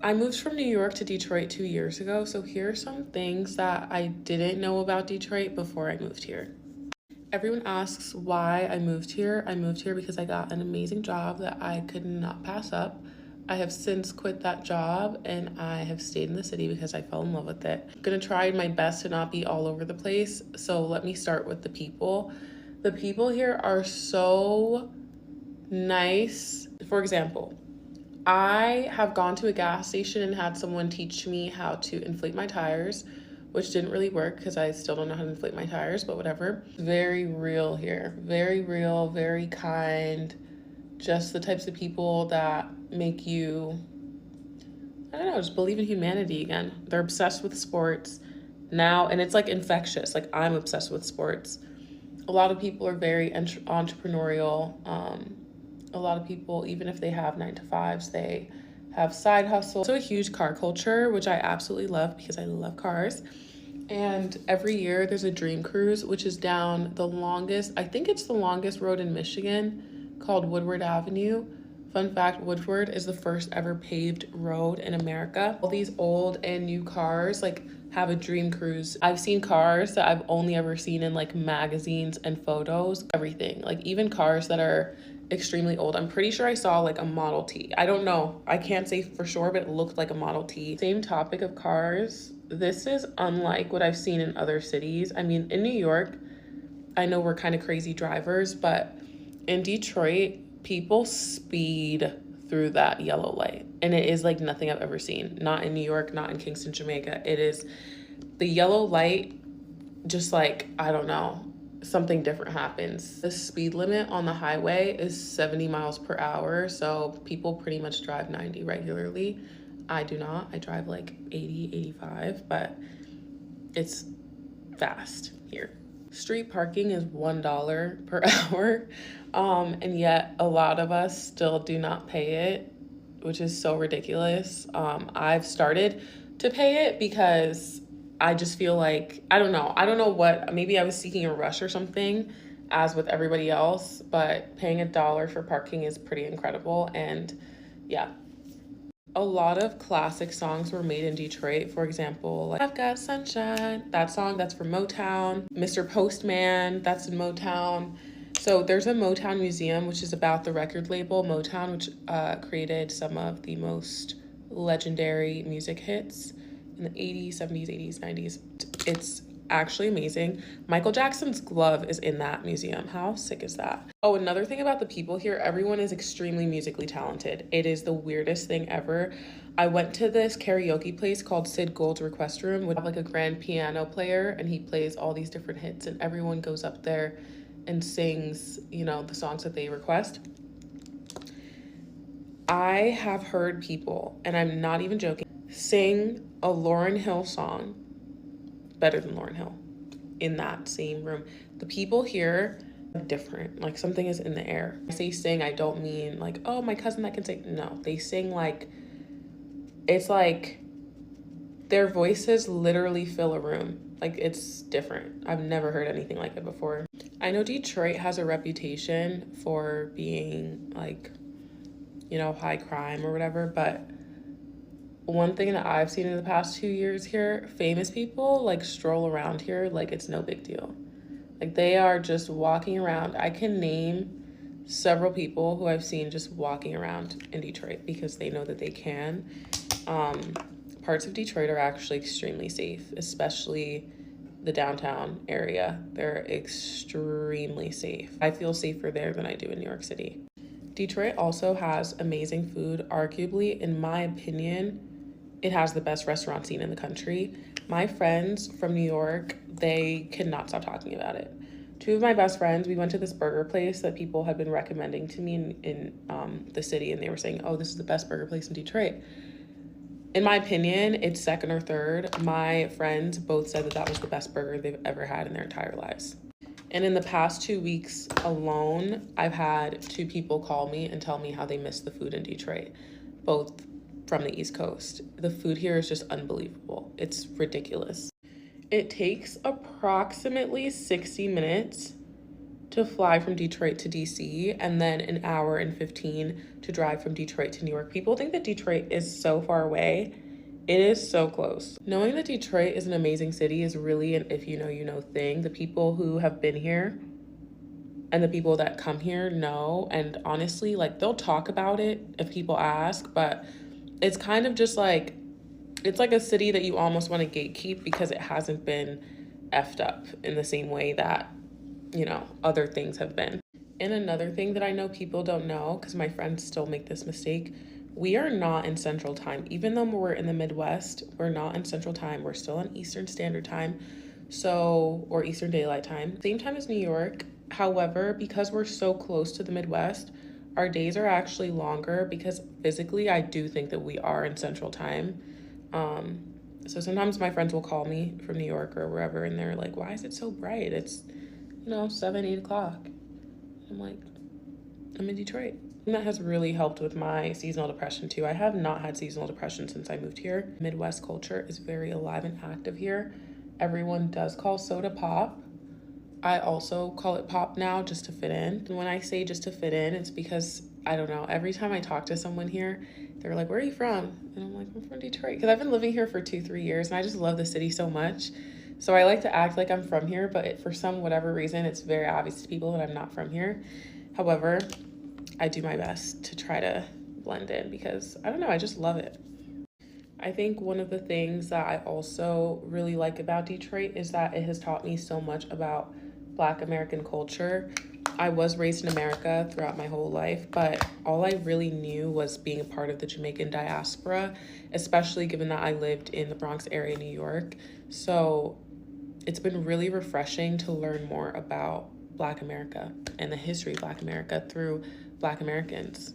I moved from New York to Detroit 2 years ago, so here are some things that I didn't know about Detroit before I moved here. Everyone asks why I moved here. I moved here because I got an amazing job that I could not pass up. I have since quit that job and I have stayed in the city because I fell in love with it. I'm gonna try my best to not be all over the place. So let me start with the people. The people here are so nice. For example, I have gone to a gas station and had someone teach me how to inflate my tires, which didn't really work because I still don't know how to inflate my tires, but whatever. Very real here. Very real, very kind. Just the types of people that make you, I don't know, just believe in humanity again. They're obsessed with sports now, and it's like infectious. Like, I'm obsessed with sports. A lot of people are very entrepreneurial. A lot of people, even if they have 9 to 5s, they have side hustles. So a huge car culture, which I absolutely love because I love cars. And every year there's a dream cruise, which is down the longest, I think it's the longest road in Michigan, called Woodward Avenue. Fun fact, Woodward is the first ever paved road in America. All these old and new cars like have a dream cruise. I've seen cars that I've only ever seen in like magazines and photos, everything. Like even cars that are extremely old. I'm pretty sure I saw like a Model T. I don't know. I can't say for sure, but it looked like a Model T. Same topic of cars. This is unlike what I've seen in other cities. I mean, in New York, I know we're kind of crazy drivers, but in Detroit, people speed through that yellow light. And it is like nothing I've ever seen. Not in New York, not in Kingston, Jamaica. It is the yellow light, just like, I don't know, something different happens. The speed limit on the highway is 70 miles per hour. So people pretty much drive 90 regularly. I do not. I drive like 80, 85, but it's fast here. Street parking is $1 per hour, and yet a lot of us still do not pay it, which is so ridiculous. I've started to pay it because I just feel like, I don't know what, maybe I was seeking a rush or something, as with everybody else, but paying $1 for parking is pretty incredible. And yeah, a lot of classic songs were made in Detroit. For example, like I've Got Sunshine, that song, that's from Motown. Mr. Postman, that's in Motown. So there's a Motown museum, which is about the record label Motown, which created some of the most legendary music hits in the 80s, 70s, 80s, 90s. It's actually amazing. Michael Jackson's glove is in that museum. How sick is that? Oh, another thing about the people here, everyone is extremely musically talented. It is the weirdest thing ever. I went to this karaoke place called Sid Gold's Request Room, with like a grand piano player, and he plays all these different hits, and everyone goes up there and sings, you know, the songs that they request. I have heard people, and I'm not even joking, sing a Lauryn Hill song better than Lauryn Hill in that same room. The people here are different. Like something is in the air. When I say sing, I don't mean like, oh, my cousin that can sing. No, they sing like, it's like their voices literally fill a room. Like it's different. I've never heard anything like it before. I know Detroit has a reputation for being like, you know, high crime or whatever, but one thing that I've seen in the past 2 years here, famous people like stroll around here like it's no big deal. Like they are just walking around. I can name several people who I've seen just walking around in Detroit because they know that they can. Parts of Detroit are actually extremely safe, especially the downtown area. They're extremely safe. I feel safer there than I do in New York City. Detroit also has amazing food. Arguably, in my opinion, it has the best restaurant scene in the country. My friends from New York, they cannot stop talking about it. Two of my best friends, we went to this burger place that people had been recommending to me in the city, and they were saying, oh, this is the best burger place in Detroit. In my opinion, it's second or third. My friends both said that that was the best burger they've ever had in their entire lives. And in the past 2 weeks alone, I've had 2 people call me and tell me how they miss the food in Detroit, both from the East Coast. The food here is just unbelievable. It's ridiculous. It takes approximately 60 minutes to fly from Detroit to DC and then an hour and 15 to drive from Detroit to New York. People think that Detroit is so far away. It is so close. Knowing that Detroit is an amazing city is really an if you know, you know thing. The people who have been here and the people that come here know. And honestly, like they'll talk about it if people ask, but it's kind of just like, it's like a city that you almost want to gatekeep because it hasn't been effed up in the same way that, you know, other things have been. And another thing that I know people don't know, because my friends still make this mistake, we are not in Central Time. Even though we're in the Midwest, we're not in Central Time. We're still in Eastern Standard Time, so, or Eastern Daylight Time. Same time as New York. However, because we're so close to the Midwest, our days are actually longer because physically I do think that we are in Central Time. So sometimes my friends will call me from New York or wherever and they're like, why is it so bright? It's, you know, 7, 8 o'clock. I'm like, I'm in Detroit. And that has really helped with my seasonal depression too. I have not had seasonal depression since I moved here. Midwest culture is very alive and active here. Everyone does call soda pop. I also call it pop now just to fit in. And when I say just to fit in, it's because, I don't know, every time I talk to someone here, they're like, where are you from? And I'm like, I'm from Detroit. Because I've been living here for 2-3 years and I just love the city so much. So I like to act like I'm from here, but for some whatever reason, it's very obvious to people that I'm not from here. However, I do my best to try to blend in because, I don't know, I just love it. I think one of the things that I also really like about Detroit is that it has taught me so much about Black American culture. I was raised in America throughout my whole life, but all I really knew was being a part of the Jamaican diaspora, especially given that I lived in the Bronx area, New York. So it's been really refreshing to learn more about Black America and the history of Black America through Black Americans.